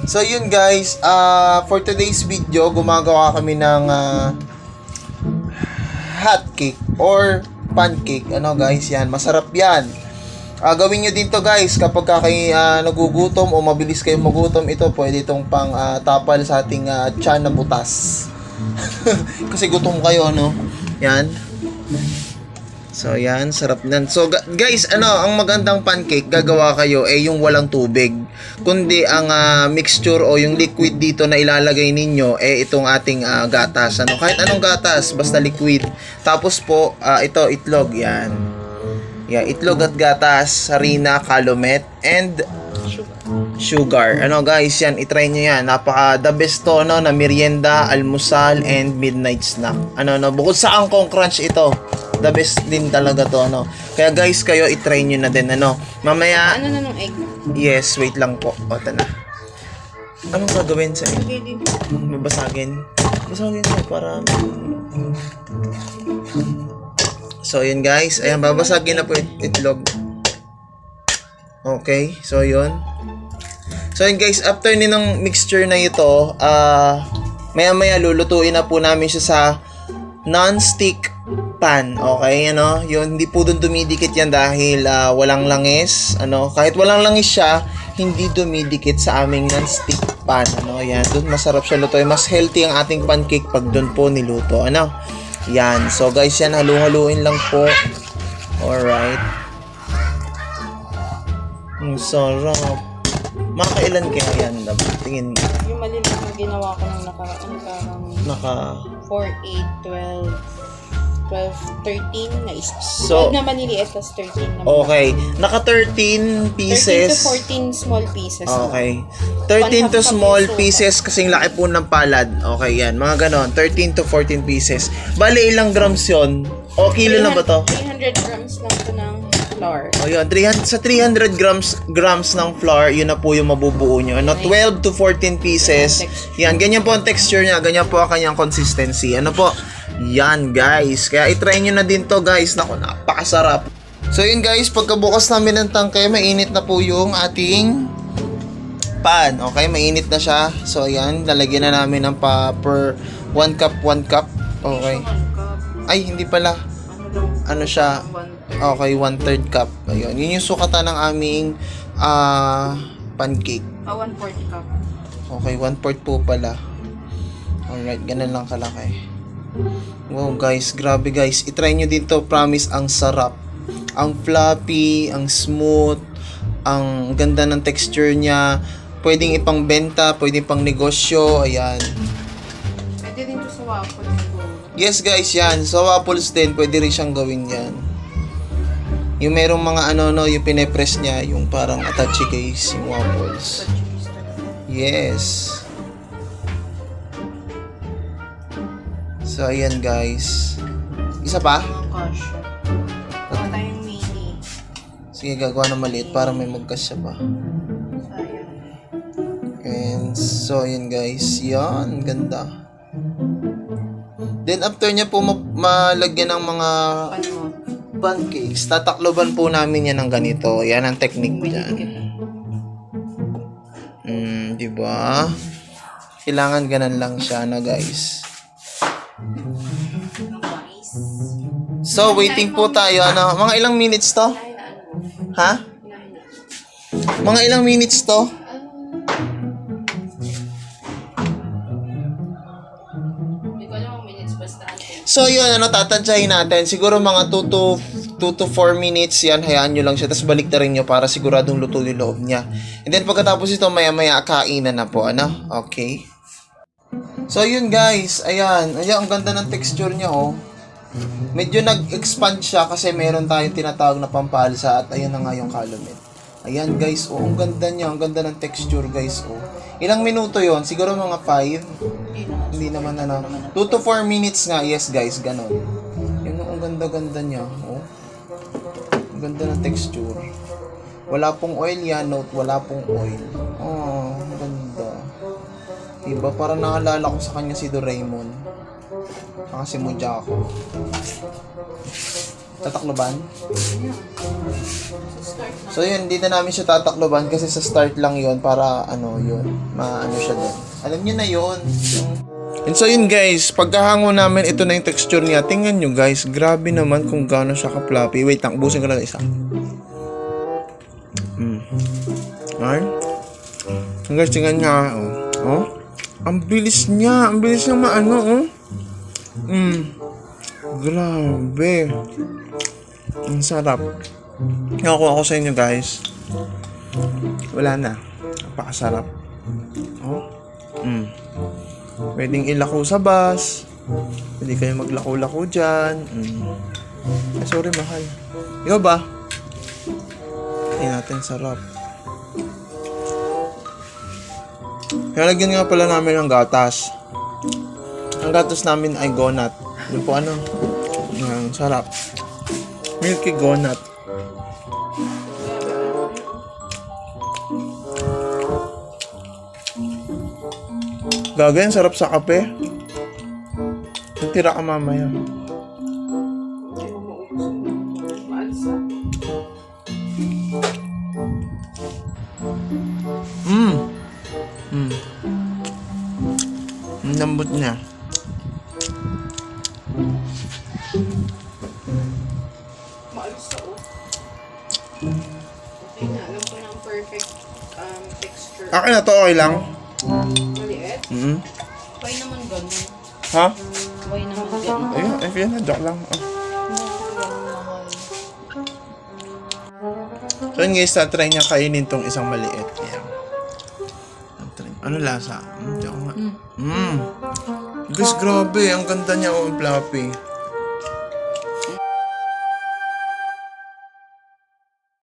So yun guys, for today's video, gumagawa kami ng hot cake or pancake. Ano guys, yan, masarap yan. Gawin nyo din to guys kapag kayo nagugutom o mabilis kayong magutom. Ito pwede itong pang tapal sa ating tiyan na butas. Kasi gutom kayo, no? Yan. So yan, sarap nan. So guys, ang magandang pancake gagawa kayo yung walang tubig, kundi ang mixture o yung liquid dito na ilalagay ninyo itong ating gatas. Kahit anong gatas, basta liquid. Tapos po ito itlog, yan. Yeah, itlog at gatas, harina, calumet, and sugar. Guys, yan, i-try nyo yan. Napaka the best to, na merienda, almusal, and midnight snack. Bukod sa angkong crunch ito, the best din talaga to, Kaya guys, kayo i-try nyo na din, Mamaya, na nung egg? yes, wait lang po. O, ito na. Anong gagawin sa egg? Babasagin. Basagin ko para... So, yun guys. Ayan, babasagin na po itlog. Okay, so yun. So yun guys, after ninong mixture na ito, maya-maya lulutuin na po namin siya sa non-stick pan. Okay, yun, hindi po dun dumidikit yan dahil walang langis. Kahit walang langis siya, hindi dumidikit sa aming non-stick pan. Yan, dun masarap siya lutuin. Mas healthy ang ating pancake pag dun po niluto. Yan, so guys, yan, halu-haluin lang po. Alright. Ang sarap. Makakailan kaya yan? Tingin mo. Yung maliliit na ginawa ko ng naka 4, 8, 12, 13 na isa. So, 12 na maliliit, tas 13 na malaki. Okay. Naka 13 pieces. 13 to 14 small pieces. Okay. 13 to small pieces kasing laki po ng palad. Okay, yan. Mga ganon. 13 to 14 pieces. Bali, ilang grams yon? O kilo na ba to? 300 grams lang to ng flour. O yun, sa 300 grams ng flour, yun na po yung mabubuo nyo. 12 to 14 pieces. Yan, ganyan po ang texture niya. Ganyan po ang kanyang consistency. Yan guys. Kaya itry nyo na din to guys. Naku, napakasarap. So yun guys, pagkabukas namin ng tangke, mainit na po yung ating pan. Okay, mainit na siya. So ayan, lalagyan na namin ng per 1 cup. Okay. Ay, hindi pala. Siya? Okay, 1/3 cup. Ayun. Yun yung sukatan ng aming pancake. 1/4 cup. Okay, 1/4 po pala. Alright, ganun lang kalaki. Wow guys, grabe guys. I-try nyo dito, promise, ang sarap. Ang fluffy, ang smooth, ang ganda ng texture niya. Pwedeng ipang benta, pwedeng pang negosyo. Ayan. Pwede din to sa waffles siguro. Yes guys, yan. Sa waffles din, pwede rin siyang gawin yan. Yung merong mga yung pinepress niya, yung parang attache case, yung waffles. Yes. So, ayan guys. Isa pa? Gosh. Gawa tayong mini. Sige, gagawa na maliit para may magkasya pa. Sayang. And so, ayan guys. Yan, ganda. Then, after niya po malagyan ng mga pancakes, tatakloban po namin yan ng ganito. Yan ang technique dyan. Diba? Kailangan ganun lang siya guys. So, waiting po tayo. Mga ilang minutes to? Ha? Mga ilang minutes to? So, yun, tatantsahin natin. Siguro mga 2 to 4 minutes yan. Hayaan nyo lang siya. Tapos balik na rin nyo para siguradong luto yung loob niya. And then, pagkatapos ito, maya-maya, kainan na po. Okay? So, yun guys. Ayan. Ang ganda ng texture niya, Medyo nag-expand siya kasi meron tayong tinatawag na pampalsa at ayun na nga yung calumet. Ayan guys, ang ganda niya, ang ganda ng texture guys, Ilang minuto yon? Siguro mga 5? Hindi naman 2 to 4 minutes nga, yes guys, ganon. Yun, ang ganda-ganda niya, Ang ganda ng texture. Wala pong oil yan, note, wala pong oil. Ang ganda. Diba, parang naalala ko sa kanya si Doraemon. Si Mojako. Tatakloban? Yeah. So, start na. So yun, hindi na namin siya tatakloban kasi sa start lang yun para ano yun, maano siya doon. Alam niyo na yun. And so yun guys, pagkahango namin, ito na yung texture niya. Tingnan nyo guys, grabe naman kung gaano siya ka-floppy. Wait lang, ubusin ko lang isa. Alright? Guys, tingnan nga. Oh. Ang bilis niya maano, oh. Grabe. Ang sarap. Nakuha ko sa inyo guys. Wala na. Napakasarap. Oh. Pwedeng ilako sa bus. Pwede kayo maglako-lako dyan. Ay, sorry, mahal. Ikaw ba? Ay natin, sarap. Nalagyan nga pala namin ng gatas. Ang gatas namin ay gonat. Yun po ano? Ang sarap. Milky gonat. Gagawin, sarap sa kape. Tira ka mamaya. Ang lambot niya. Maalis sa o. Okay na, alam ko na ang perfect texture. Akin na to, okay lang? Maliit? Why naman ganun? Ha? Why naman ganun? Ayun, ayun na, joke lang. So yun guys, try niya kainin tong isang maliit. Ayan. Ano lasa? Joke nga. Guys, grabe. Ang ganda niya, oh, ang fluffy.